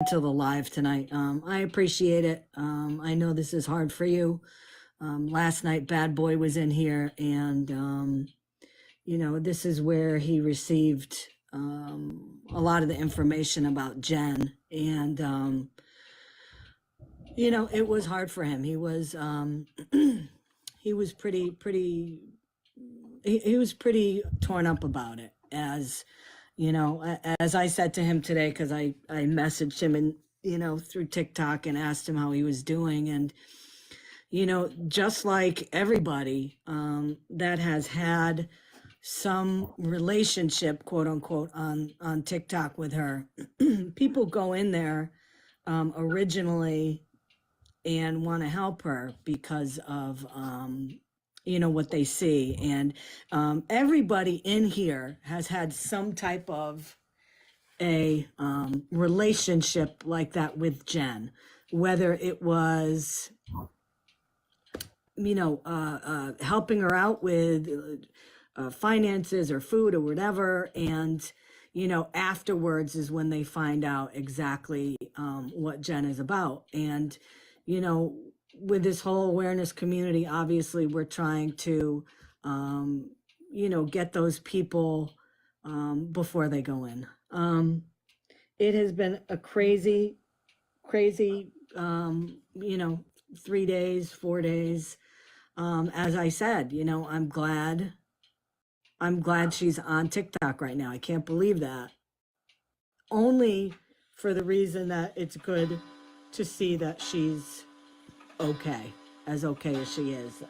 to the live tonight. I appreciate it. I know this is hard for you. Last night, Bad Boy was in here, and this is where he received a lot of the information about Jen, and it was hard for him. He was he was pretty torn up about it, as I said to him today, because I messaged him and through TikTok and asked him how he was doing. And just like everybody that has had some relationship, quote unquote, on TikTok with her, people go in there originally and want to help her because of what they see. And everybody in here has had some type of a relationship like that with Jen, whether it was helping her out with finances or food or whatever, and afterwards is when they find out exactly what Jen is about. And with this whole awareness community, obviously we're trying to get those people before they go in. It has been a crazy 3 days, 4 days. As I said, I'm glad she's on TikTok right now. I can't believe that. Only for the reason that it's good to see that she's okay as she is.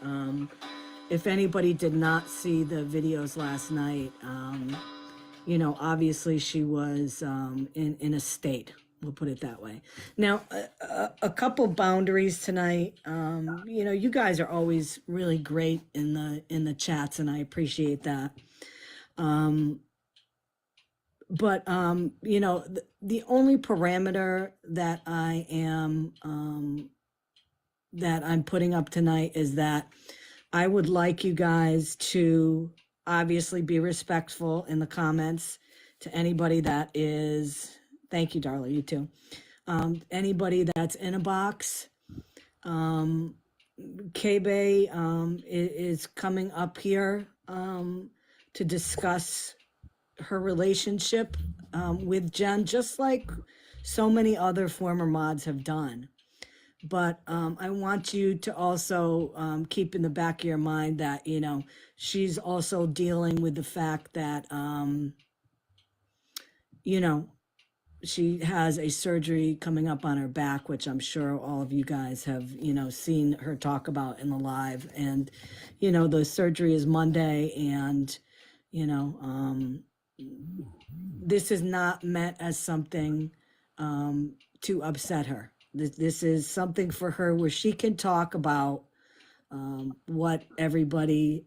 If anybody did not see the videos last night, obviously she was in a state, we'll put it that way. Now, a couple boundaries tonight. You guys are always really great in the chats, and I appreciate that. But the only parameter that I'm putting up tonight is that I would like you guys to obviously be respectful in the comments to anybody that is, thank you, Darla, you too. Anybody that's in a box. Kayba is coming up here to discuss her relationship with Jen, just like so many other former mods have done. But I want you to also keep in the back of your mind that, she's also dealing with the fact that, she has a surgery coming up on her back, which I'm sure all of you guys have, seen her talk about in the live. And, the surgery is Monday, and, this is not meant as something to upset her. This is something for her where she can talk about what everybody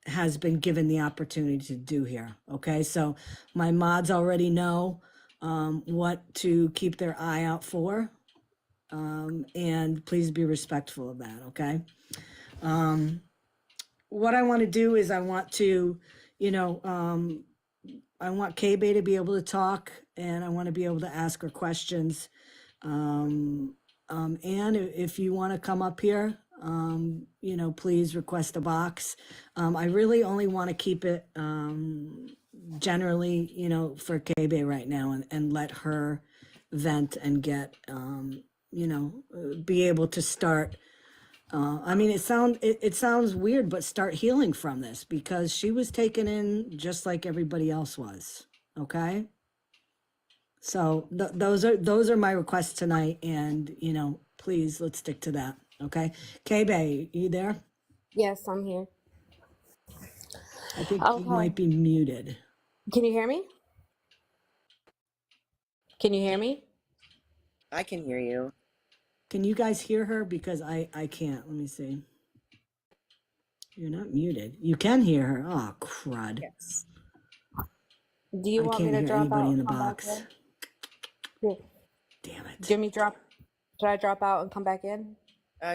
has been given the opportunity to do here. Okay, so my mods already know what to keep their eye out for, and please be respectful of that. Okay. What I want to do is I want to, I want Kayba to be able to talk, and I want to be able to ask her questions. And if you want to come up here, please request a box. I really only want to keep it generally, for Kayba right now, and let her vent and get, be able to start. It sounds weird, but start healing from this, because she was taken in just like everybody else was. Okay. So those are my requests tonight, and please, let's stick to that. Okay, Kayba, you there? Yes, I'm here. I think you might be muted. Can you hear me? Can you hear me? I can hear you. Can you guys hear her? Because I can't. Let me see. You're not muted. You can hear her. Oh, crud. Yes. Do you want me to drop out? Anybody in the box. Damn it. Should I drop out and come back in?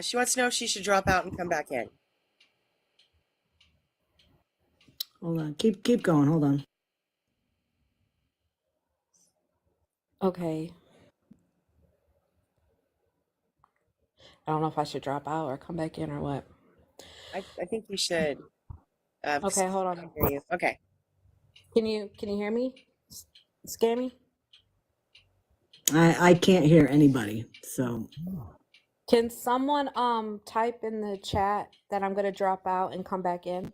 She wants to know if she should drop out and come back in. Hold on. Keep going. Hold on. Okay. I don't know if I should drop out or come back in or what. I think you should. 'Cause Okay, hold I on. can hear you. Okay. Can you hear me? Scammy? I can't hear anybody. So Can someone type in the chat that I'm gonna drop out and come back in?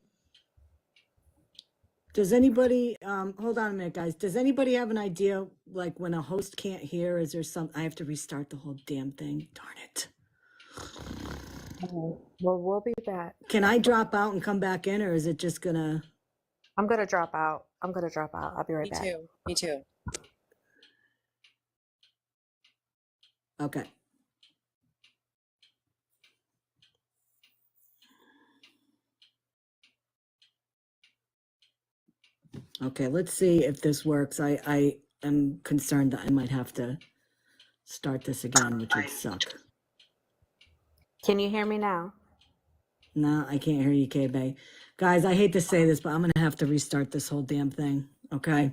does anybody, hold on a minute, guys. Does anybody have an idea, like when a host can't hear, is there some, I have to restart the whole damn thing? Darn it. Well, we'll be back. Can I drop out and come back in, or is it just gonna? I'm gonna drop out. I'll be right Me back. too. Me too. Okay. Okay, let's see if this works. I am concerned that I might have to start this again, which would suck. Can you hear me now? No, I can't hear you, K-Bay. Guys, I hate to say this, but I'm gonna have to restart this whole damn thing. Okay.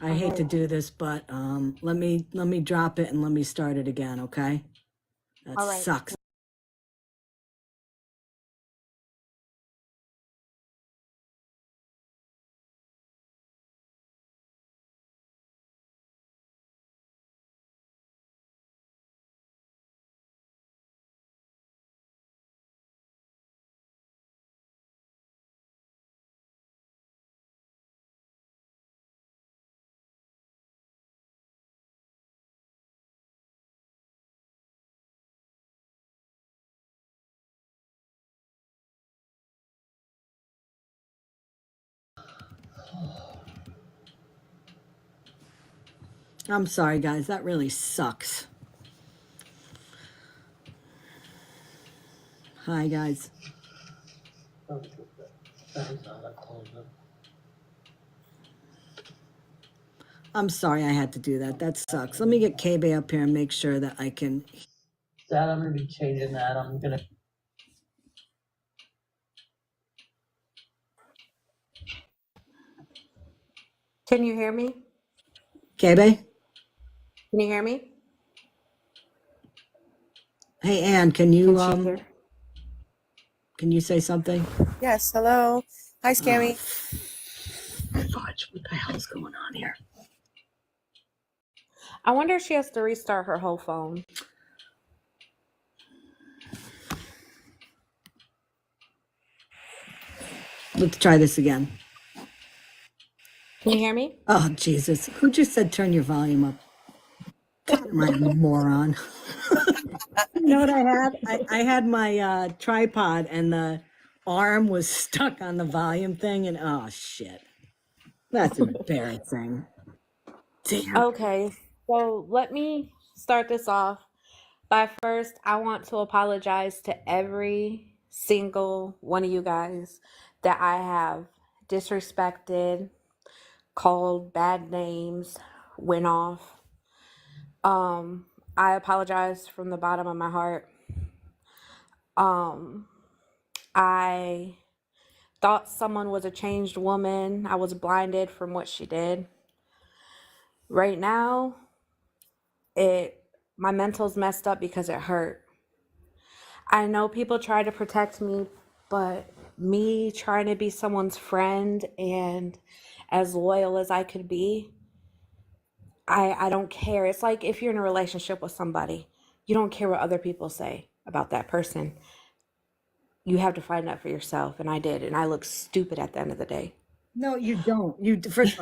I hate to do this, but let me drop it and let me start it again, okay? That All right. sucks. I'm sorry, guys. That really sucks. Hi, guys. I'm sorry I had to do that. That sucks. Let me get K-Bay up here and make sure that I can. That I'm gonna be changing that. I'm gonna. Can you hear me? K-Bay? Can you hear me? Hey, Ann, can you Can she hear? can you say something? Yes. Hello. Hi, Scammy. Fudge, what the hell's going on here? I wonder if she has to restart her whole phone. Let's try this again. Can you hear me? Oh, Jesus. Who just said turn your volume up? My moron. You know what I had? I had my tripod and the arm was stuck on the volume thing, and oh, shit. That's embarrassing. Damn. Okay, so let me start this off by first, I want to apologize to every single one of you guys that I have disrespected, called bad names, went off. I apologize from the bottom of my heart. I thought someone was a changed woman. I was blinded from what she did. Right now, my mental's messed up because it hurt. I know people try to protect me, but me trying to be someone's friend and as loyal as I could be, I don't care. It's like if you're in a relationship with somebody, you don't care what other people say about that person. You have to find out for yourself, and I did, and I look stupid at the end of the day. No, you don't. You first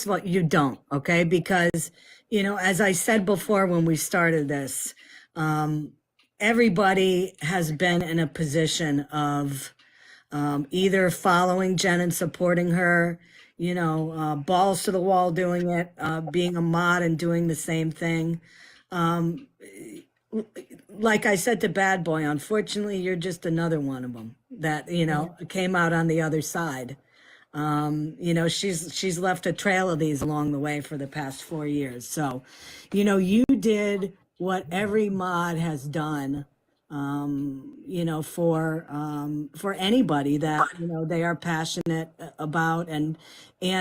of all, you don't, okay? Because, as I said before when we started this, everybody has been in a position of either following Jen and supporting her, balls to the wall doing it, being a mod and doing the same thing. Like I said to Bad Boy, unfortunately, you're just another one of them that, came out on the other side. She's left a trail of these along the way for the past 4 years. So, you did what every mod has done, for anybody that, they are passionate about. And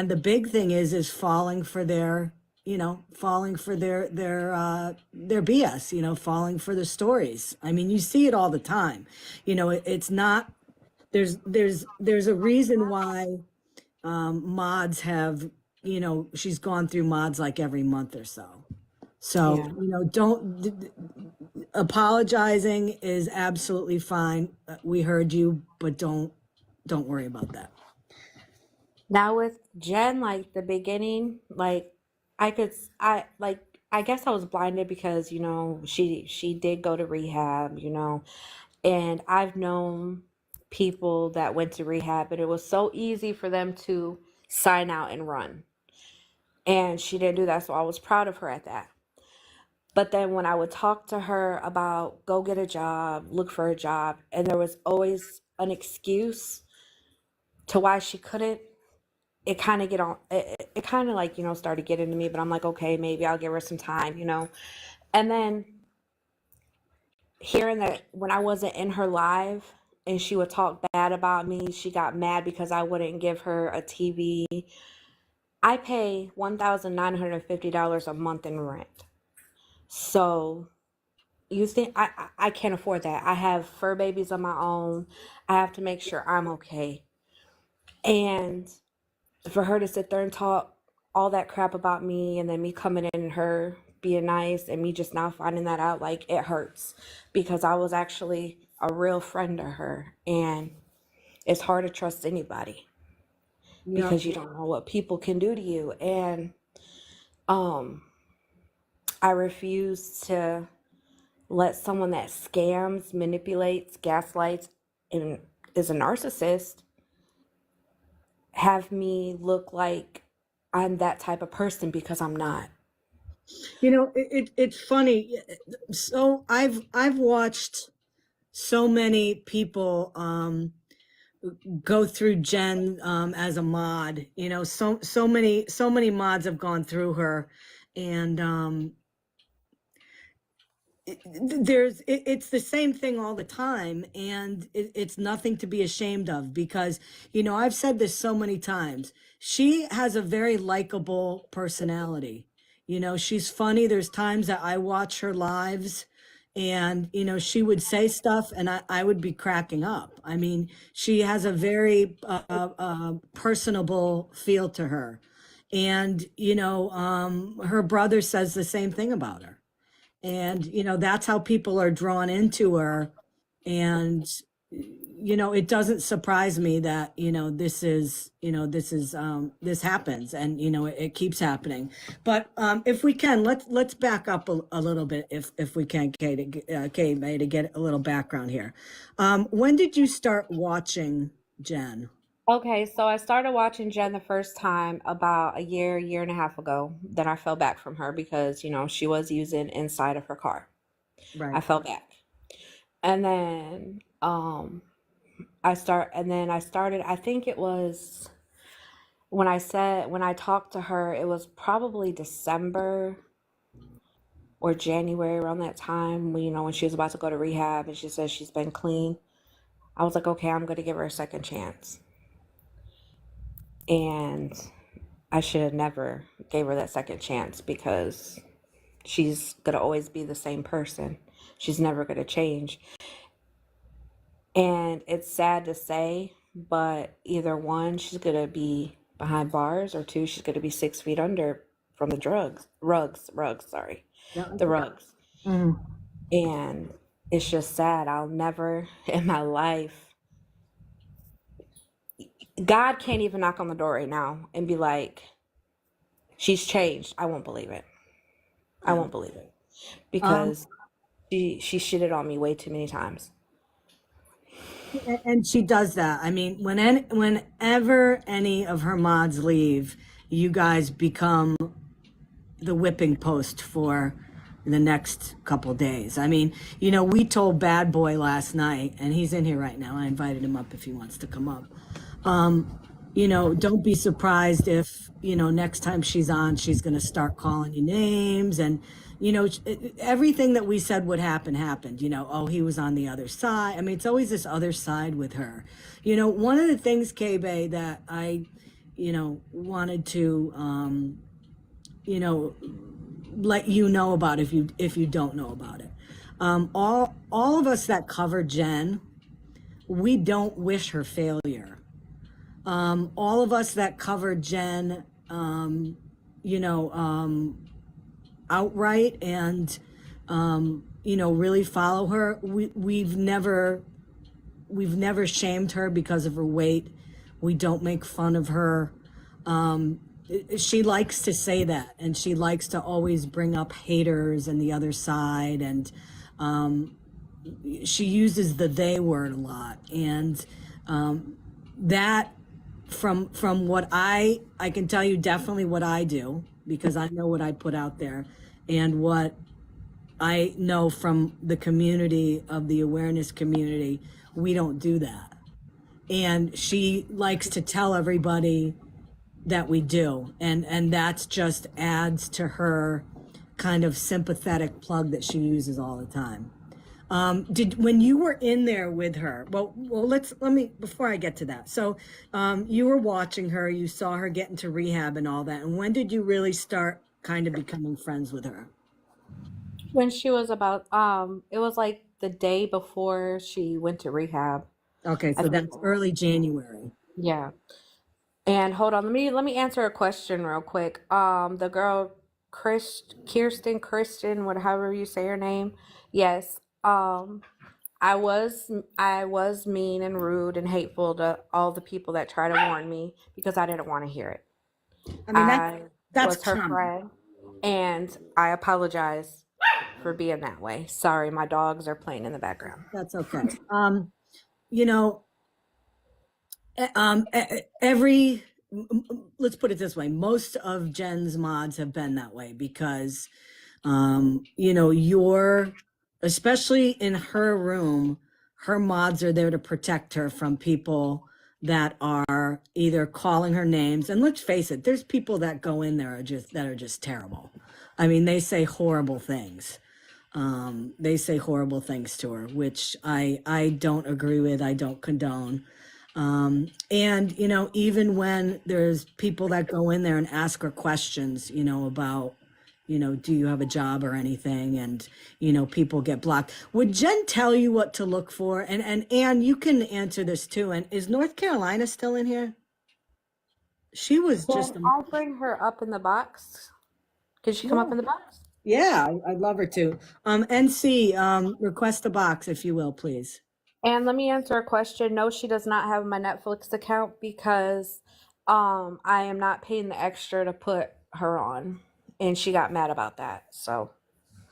the big thing is falling for their falling for their BS, falling for the stories. I mean, you see it all the time. It's not, there's a reason why mods have, she's gone through mods like every month or so. So, Yeah. don't, apologizing is absolutely fine. We heard you, but don't worry about that. Now with Jen, like the beginning, like I guess I was blinded because, she did go to rehab, and I've known people that went to rehab and it was so easy for them to sign out and run. And she didn't do that, so I was proud of her at that. But then when I would talk to her about go get a job, look for a job, and there was always an excuse to why she couldn't, it kind of get on it kind of like, started getting to me, but I'm like, okay, maybe I'll give her some time. And then hearing that when I wasn't in her live and she would talk bad about me, she got mad because I wouldn't give her a TV. I pay $1,950 a month in rent. So you think I can't afford that. I have fur babies of my own. I have to make sure I'm okay. And for her to sit there and talk all that crap about me and then me coming in and her being nice and me just now finding that out, like it hurts because I was actually a real friend to her, and it's hard to trust anybody Yeah. because you don't know what people can do to you. And um I refuse to let someone that scams, manipulates, gaslights, and is a narcissist have me look like I'm that type of person because I'm not. It's funny. So I've watched so many people go through Jen as a mod. So many mods have gone through her, and it's the same thing all the time, and it's nothing to be ashamed of, because I've said this so many times. She has a very likable personality. She's funny. There's times that I watch her lives, and she would say stuff and I would be cracking up. I mean, she has a very personable feel to her. And her brother says the same thing about her. And that's how people are drawn into her. And it doesn't surprise me that this happens, and it keeps happening. But if we can, let's back up a little bit, if we can, Kay May, to get a little background here. When did you start watching Jen? Okay, so I started watching Jen the first time about a year and a half ago. Then I fell back from her because, she was using inside of her car. I Right. fell back. And then I started, I think it was when I talked to her, it was probably December or January, around that time when, when she was about to go to rehab and she says she's been clean. I was like, okay, I'm going to give her a second chance. And I should have never gave her that second chance because she's going to always be the same person. She's never going to change. And it's sad to say, but either one, she's going to be behind bars, or two, she's going to be 6 feet under from the rugs, sorry, Yeah. the rugs. Mhm. And it's just sad. I'll never in my life, God can't even knock on the door right now and be like, she's changed. I won't believe it. I Yeah. won't believe it Um, because she shitted on me way too many times. and she does that. I mean, whenever any of her mods leave, you guys become the whipping post for the next couple days. I mean, we told Bad Boy last night, and he's in here right now. I invited him up if he wants to come up. Don't be surprised if, next time she's on, she's going to start calling you names. And, everything that we said would happen happened. Oh, he was on the other side. I mean, it's always this other side with her. One of the things, K-Bay, that I, wanted to you know, let you know about if you don't know about it. All of us that cover Jen, we don't wish her failure. All of us that cover Jen, you know, outright and you know, really follow her. We've never shamed her because of her weight. We don't make fun of her. She likes to say that, and she likes to always bring up haters and the other side, and she uses the they word a lot, and that from what I can tell you definitely what I do, because I know what I put out there, and what I know from the community of the awareness community, we don't do that. And she likes to tell everybody that we do, and that's just adds to her kind of sympathetic plug that she uses all the time. When you were in there with her, well, let me, before I get to that. So, you were watching her, you saw her get into rehab and all that. And when did you really start kind of becoming friends with her? When she was about, it was like the day before she went to rehab. Okay, I so think. that's early January. Yeah. And hold on, let me answer a question real quick. The girl Kristen, whatever you say her name. Yes. I was mean and rude and hateful to all the people that try to warn me because I didn't want to hear it. I mean, I that's was her common. friend, and I apologize for being that way. Sorry, my dogs are playing in the background. That's okay. You know, every, let's put it this way, most of Jen's mods have been that way because you know, especially in her room, her mods are there to protect her from people that are either calling her names, and let's face it, there's people that go in there that are just terrible. I mean, they say horrible things. They say horrible things to her, which I don't agree with. I don't condone. And you know, even when there's people that go in there and ask her questions, you know, about, you know, do you have a job or anything, and you know, people get blocked. Would Jen tell you what to look for? And Anne, you can answer this too. And is North Carolina still in here? She was Can just I bring her up in the box? Can she come up yeah. in the box? Yeah, I'd love her to. NC, request a box if you will, please. And let me answer a question. No, she does not have my Netflix account because I am not paying the extra to put her on. And she got mad about that. So,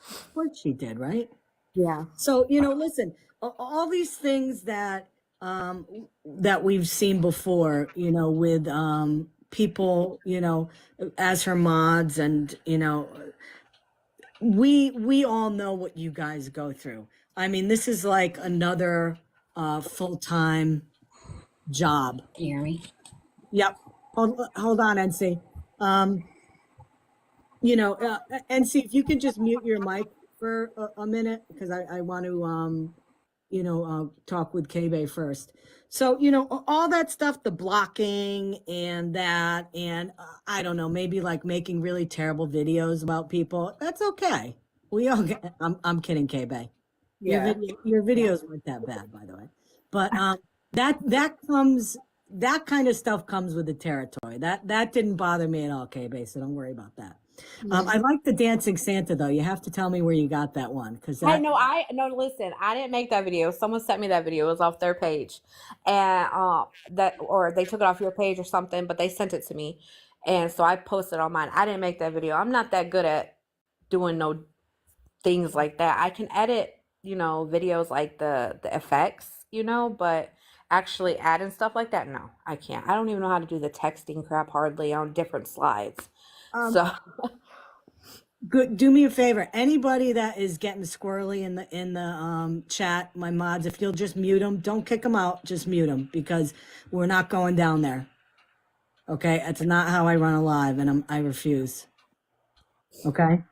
Of course she did, right? yeah. So, you know, listen, all these things that we've seen before, you know, with people, you know, as her mods, and you know, we all know what you guys go through. I mean, this is like another full-time job. Jeremy. Yep. Hold on, NC. You know, NC, if you can just mute your mic for a minute, because I want to you know, talk with kayba first. So, you know, all that stuff, the blocking and that, and I don't know, maybe like making really terrible videos about people. That's okay. We all get, I'm kidding, kayba. Yeah. Your videos weren't that bad, by the way. But that kind of stuff comes with the territory. That didn't bother me at all, kayba, so don't worry about that. I like the dancing Santa though. You have to tell me where you got that one, because I that know. Listen. I didn't make that video. Someone sent me that video. It was off their page, and or they took it off your page or something. But they sent it to me, and so I posted on mine. I didn't make that video. I'm not that good at doing no things like that. I can edit, you know, videos like the effects, you know, but actually adding stuff like that, no, I can't. I don't even know how to do the texting crap hardly on different slides. um So good. Do me a favor. Anybody that is getting squirrely in the chat, my mods, if you'll just mute them, don't kick them out, just mute them, because we're not going down there. Okay, that's not how I run a live, and I refuse. Okay.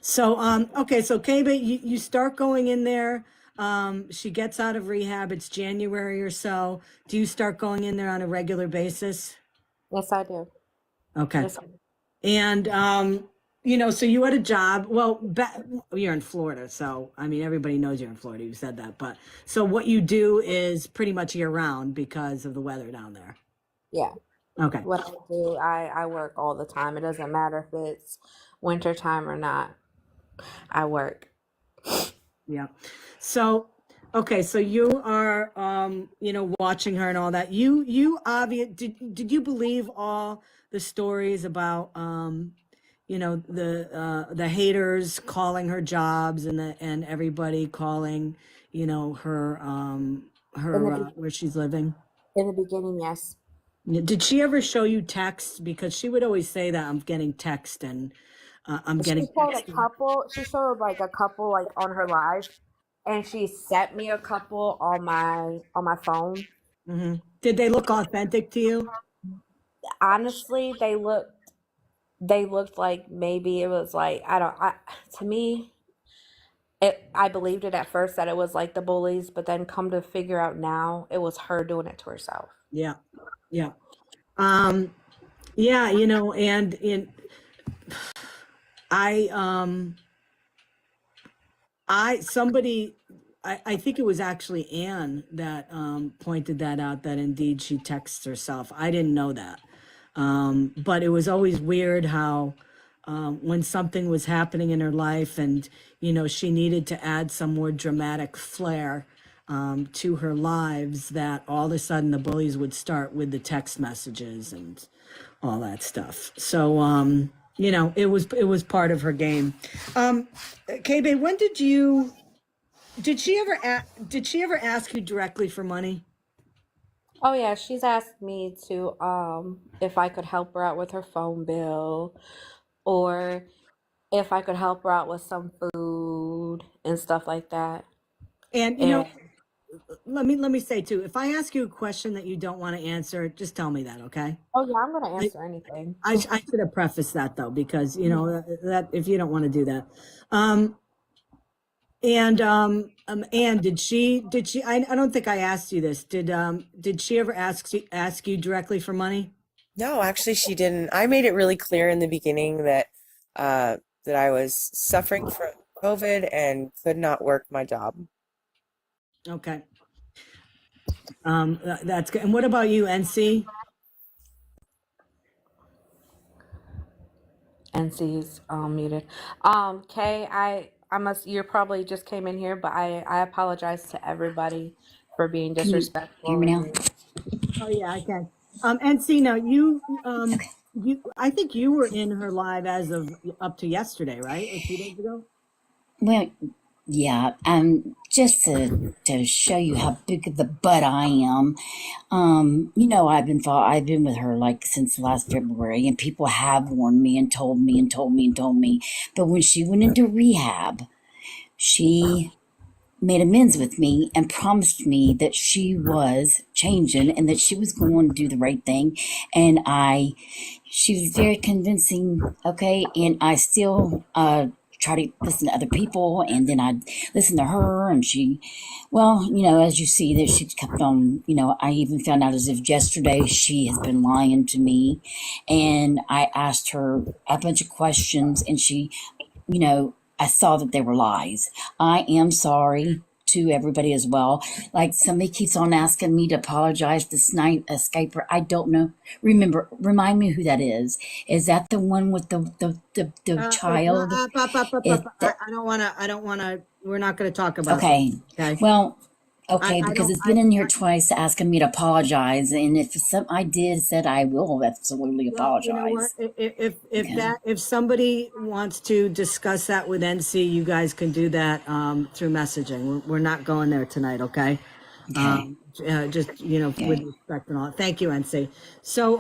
So okay, so kayba, you start going in there. She gets out of rehab. It's January or so. Do you start going in there on a regular basis? yes, I do. Okay. Yes, I do. And so you had a job. Well, you're in Florida, so I mean everybody knows you're in Florida. You said that, but so what you do is pretty much year round because of the weather down there. Yeah. Okay. What I do, I work all the time. It doesn't matter if it's winter time or not. I work. Yeah. So, okay, so you are, watching her and all that. Did you believe all the stories about, the haters calling her jobs and everybody calling, her, In the where she's living? in the beginning, yes. Did she ever show you texts? Because she would always say that I'm getting text and I'm She getting showed a text. couple. She showed like a couple like on her live, and she sent me a couple on my phone. Hmm. Did they look authentic to you? Honestly, they looked like maybe it was like to me I believed it at first that it was like the bullies, but then come to figure out now it was her doing it to herself. Yeah. Yeah. Um, yeah, and I, um, somebody, I think it was actually Anne that pointed that out, that indeed she texts herself. I didn't know that. But it was always weird how when something was happening in her life and, she needed to add some more dramatic flair to her lives, that all of a sudden the bullies would start with the text messages and all that stuff. So, it was part of her game. KB, did she ever ask you directly for money? Oh yeah, she's asked me to if I could help her out with her phone bill or if I could help her out with some food and stuff like that. And And let me say too, if I ask you a question that you don't want to answer, just tell me that, okay? oh yeah, I'm gonna I, answer anything. I should have prefaced that though, because that if you don't want to do that. Um, and did she I don't think I asked you this. Did she ever ask you directly for money? No, actually, she didn't. I made it really clear in the beginning that I was suffering from COVID and could not work my job. Okay. That's good. And what about you, NC? NC's muted. Kay, I must. You probably just came in here, but I apologize to everybody for being Can you hear disrespectful me and now? rude. Oh yeah, I can. NC, now Okay. I think you were in her live as of up to yesterday, right? Or 2 days ago? Well, yeah. Just to show you how big of the butt I am. I've been with her like since last February, and people have warned me and told me and told me and told me. But when she went into rehab, she made amends with me and promised me that she was changing and that she was going to do the right thing. And she was very convincing. Okay. And I still, try to listen to other people, and then I listen to her, and as you see that she kept on, I even found out as of yesterday she has been lying to me, and I asked her a bunch of questions, and I saw that they were lies. I am sorry to everybody as well. Like somebody keeps on asking me to apologize this night, a Skyper. I don't know. Remind me who that is. Is that the one with the child? Is that I don't wanna, we're not gonna talk about that. okay? Okay. Well, I, okay, I because don't, it's been in here twice asking me to apologize, and if some I did said I will absolutely well, you know what, apologize. if somebody wants to discuss that with NC, you guys can do that, through messaging. We're not going there tonight, okay? Okay. Just, with Okay. respect and all. Thank you, NC. So,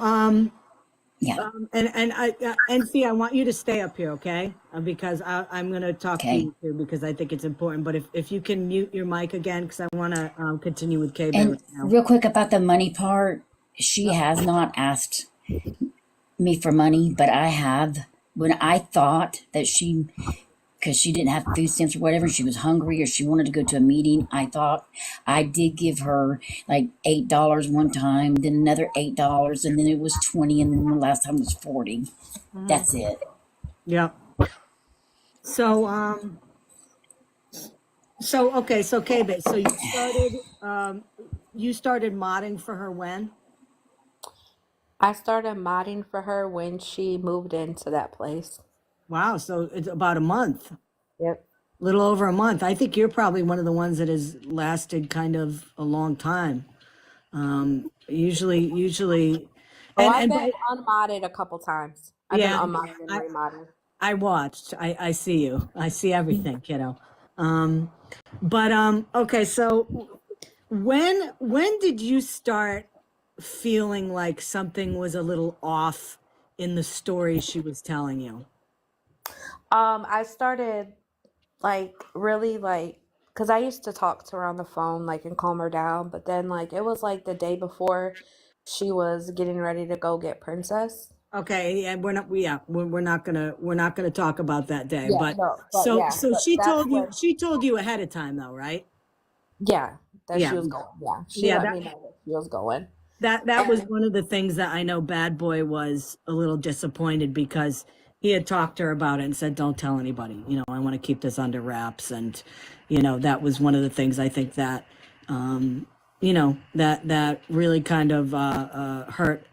Yeah. NC, I want you to stay up here, okay? Because I'm going to talk to Okay. you too, because I think it's important. But if you can mute your mic again, because I want to continue with KB right And now. real quick about the money part, she has not asked me for money, but I have. When I thought that she because she didn't have food stamps or whatever. She was hungry or she wanted to go to a meeting. I thought I did give her like $8 one time, then another $8, and then it was 20, and then the last time was 40. That's it. Yeah. So, okay, so Kayba, so you started modding for her when? I started modding for her when she moved into that place. Wow, so it's about a month, Yep. little over a month. I think you're probably one of the ones that has lasted kind of a long time. Usually, Oh, and I've and been by, unmodded a couple times. I've been yeah, unmodded and I remodded. I watched. I see you. I see everything, kiddo. Um, but okay, so when did you start feeling like something was a little off in the story she was telling you? I started like really like because I used to talk to her on the phone like and calm her down, but then like it was like the day before she was getting ready to go get Princess. Okay, and we're not gonna talk about that day. Yeah, But no, but so yeah, so but that's when she told you ahead of time though, right? yeah, that she Yeah, was going. Yeah, she yeah. let me know that she was going. That was And one of the things that I know Bad Boy was a little disappointed because he had talked to her about it and said, "Don't tell anybody. I want to keep this under wraps." And that was one of the things I think that that really kind of hurt